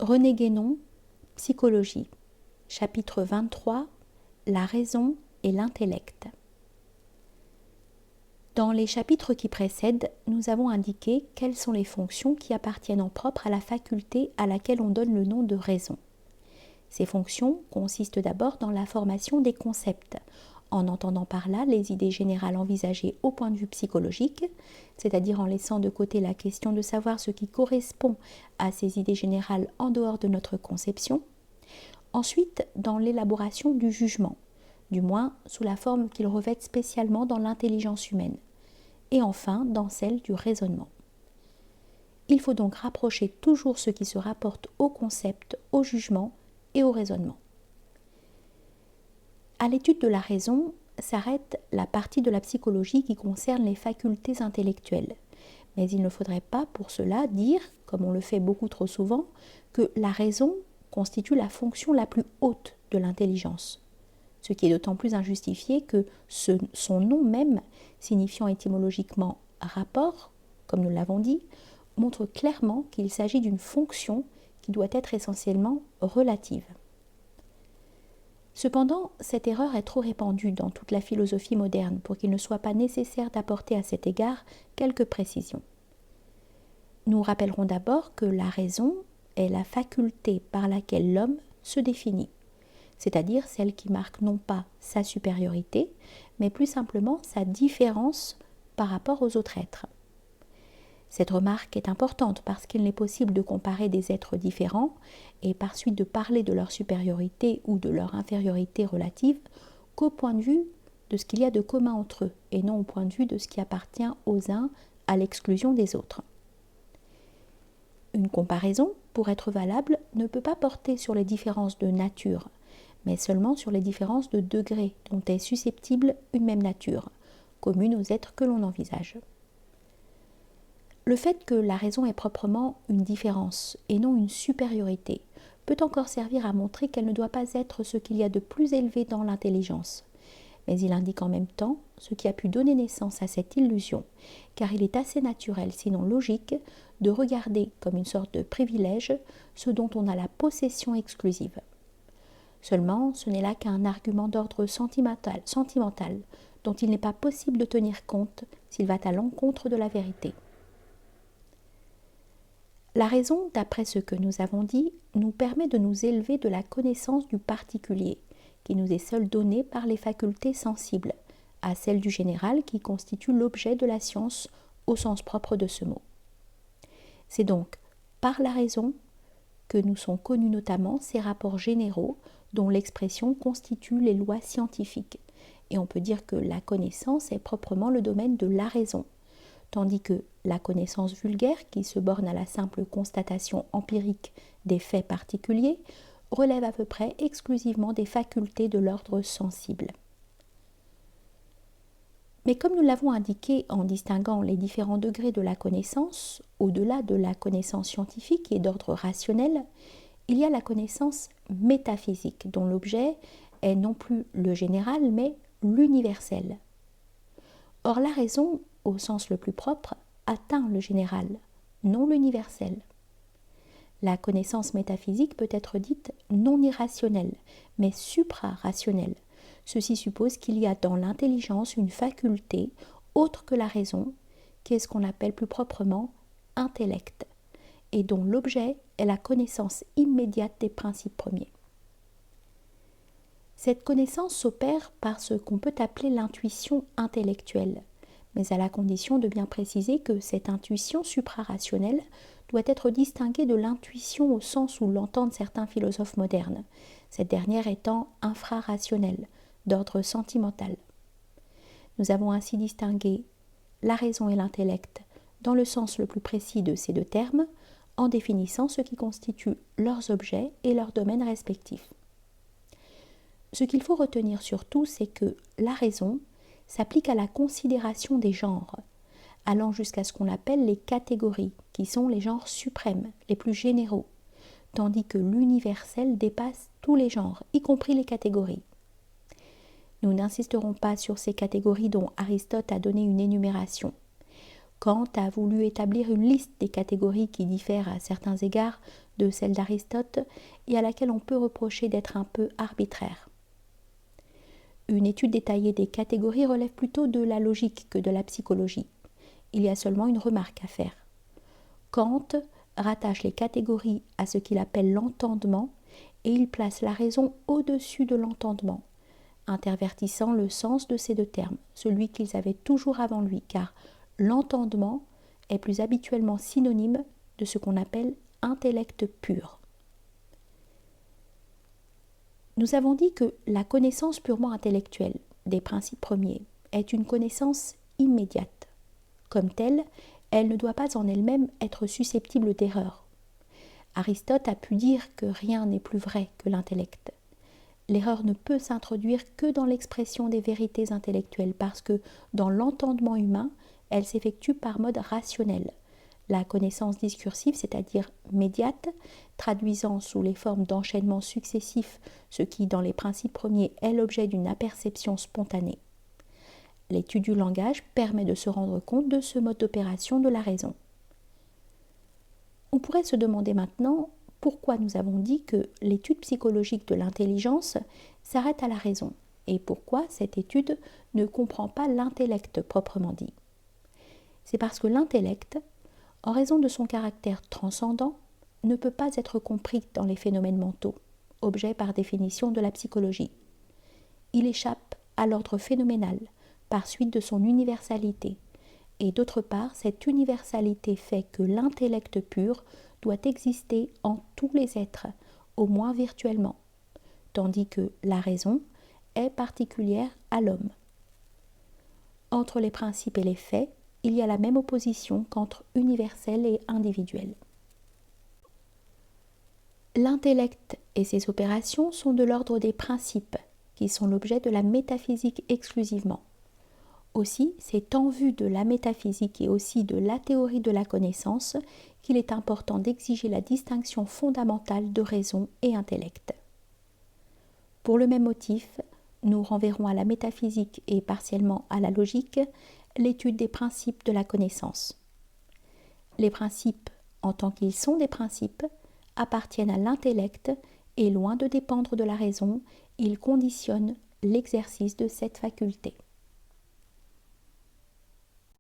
René Guénon, Psychologie, chapitre 23, La raison et l'intellect. Dans les chapitres qui précèdent, nous avons indiqué quelles sont les fonctions qui appartiennent en propre à la faculté à laquelle on donne le nom de raison. Ces fonctions consistent d'abord dans la formation des concepts, en entendant par là les idées générales envisagées au point de vue psychologique, c'est-à-dire en laissant de côté la question de savoir ce qui correspond à ces idées générales en dehors de notre conception. Ensuite, dans l'élaboration du jugement, du moins sous la forme qu'il revêt spécialement dans l'intelligence humaine. Et enfin, dans celle du raisonnement. Il faut donc rapprocher toujours ce qui se rapporte au concept, au jugement et au raisonnement. À l'étude de la raison s'arrête la partie de la psychologie qui concerne les facultés intellectuelles. Mais il ne faudrait pas pour cela dire, comme on le fait beaucoup trop souvent, que la raison constitue la fonction la plus haute de l'intelligence. Ce qui est d'autant plus injustifié que son nom même, signifiant étymologiquement rapport, comme nous l'avons dit, montre clairement qu'il s'agit d'une fonction qui doit être essentiellement relative. Cependant, cette erreur est trop répandue dans toute la philosophie moderne pour qu'il ne soit pas nécessaire d'apporter à cet égard quelques précisions. Nous rappellerons d'abord que la raison est la faculté par laquelle l'homme se définit, c'est-à-dire celle qui marque non pas sa supériorité, mais plus simplement sa différence par rapport aux autres êtres. Cette remarque est importante parce qu'il n'est possible de comparer des êtres différents et par suite de parler de leur supériorité ou de leur infériorité relative qu'au point de vue de ce qu'il y a de commun entre eux et non au point de vue de ce qui appartient aux uns à l'exclusion des autres. Une comparaison, pour être valable, ne peut pas porter sur les différences de nature, mais seulement sur les différences de degré dont est susceptible une même nature, commune aux êtres que l'on envisage. Le fait que la raison est proprement une différence et non une supériorité peut encore servir à montrer qu'elle ne doit pas être ce qu'il y a de plus élevé dans l'intelligence. Mais il indique en même temps ce qui a pu donner naissance à cette illusion, car il est assez naturel, sinon logique, de regarder comme une sorte de privilège ce dont on a la possession exclusive. Seulement, ce n'est là qu'un argument d'ordre sentimental, dont il n'est pas possible de tenir compte s'il va à l'encontre de la vérité. La raison, d'après ce que nous avons dit, nous permet de nous élever de la connaissance du particulier, qui nous est seule donnée par les facultés sensibles, à celle du général qui constitue l'objet de la science au sens propre de ce mot. C'est donc par la raison que nous sont connus notamment ces rapports généraux dont l'expression constitue les lois scientifiques, et on peut dire que la connaissance est proprement le domaine de la raison, tandis que la connaissance vulgaire, qui se borne à la simple constatation empirique des faits particuliers, relève à peu près exclusivement des facultés de l'ordre sensible. Mais comme nous l'avons indiqué en distinguant les différents degrés de la connaissance, au-delà de la connaissance scientifique et d'ordre rationnel, il y a la connaissance métaphysique, dont l'objet est non plus le général, mais l'universel. Or, la raison, au sens le plus propre, atteint le général, non l'universel. La connaissance métaphysique peut être dite non irrationnelle, mais supra-rationnelle. Ceci suppose qu'il y a dans l'intelligence une faculté autre que la raison, qui est ce qu'on appelle plus proprement intellect, et dont l'objet est la connaissance immédiate des principes premiers. Cette connaissance s'opère par ce qu'on peut appeler l'intuition intellectuelle, mais à la condition de bien préciser que cette intuition suprarationnelle doit être distinguée de l'intuition au sens où l'entendent certains philosophes modernes, cette dernière étant infrarationnelle, d'ordre sentimental. Nous avons ainsi distingué la raison et l'intellect dans le sens le plus précis de ces deux termes, en définissant ce qui constitue leurs objets et leurs domaines respectifs. Ce qu'il faut retenir surtout, c'est que la raison s'applique à la considération des genres, allant jusqu'à ce qu'on appelle les catégories, qui sont les genres suprêmes, les plus généraux, tandis que l'universel dépasse tous les genres, y compris les catégories. Nous n'insisterons pas sur ces catégories dont Aristote a donné une énumération. Kant a voulu établir une liste des catégories qui diffèrent à certains égards de celle d'Aristote et à laquelle on peut reprocher d'être un peu arbitraire. Une étude détaillée des catégories relève plutôt de la logique que de la psychologie. Il y a seulement une remarque à faire. Kant rattache les catégories à ce qu'il appelle l'entendement et il place la raison au-dessus de l'entendement, intervertissant le sens de ces deux termes, celui qu'ils avaient toujours avant lui, car l'entendement est plus habituellement synonyme de ce qu'on appelle intellect pur. Nous avons dit que la connaissance purement intellectuelle des principes premiers est une connaissance immédiate. Comme telle, elle ne doit pas en elle-même être susceptible d'erreur. Aristote a pu dire que rien n'est plus vrai que l'intellect. L'erreur ne peut s'introduire que dans l'expression des vérités intellectuelles parce que dans l'entendement humain, elle s'effectue par mode rationnel. La connaissance discursive, c'est-à-dire médiate, traduisant sous les formes d'enchaînements successifs ce qui, dans les principes premiers, est l'objet d'une aperception spontanée. L'étude du langage permet de se rendre compte de ce mode d'opération de la raison. On pourrait se demander maintenant pourquoi nous avons dit que l'étude psychologique de l'intelligence s'arrête à la raison et pourquoi cette étude ne comprend pas l'intellect proprement dit. C'est parce que l'intellect, en raison de son caractère transcendant, ne peut pas être compris dans les phénomènes mentaux, objet par définition de la psychologie. Il échappe à l'ordre phénoménal par suite de son universalité, et d'autre part, cette universalité fait que l'intellect pur doit exister en tous les êtres, au moins virtuellement, tandis que la raison est particulière à l'homme. Entre les principes et les faits, il y a la même opposition qu'entre universel et individuel. L'intellect et ses opérations sont de l'ordre des principes, qui sont l'objet de la métaphysique exclusivement. Aussi, c'est en vue de la métaphysique et aussi de la théorie de la connaissance qu'il est important d'exiger la distinction fondamentale de raison et intellect. Pour le même motif, nous renverrons à la métaphysique et partiellement à la logique l'étude des principes de la connaissance. Les principes, en tant qu'ils sont des principes, appartiennent à l'intellect et loin de dépendre de la raison, ils conditionnent l'exercice de cette faculté.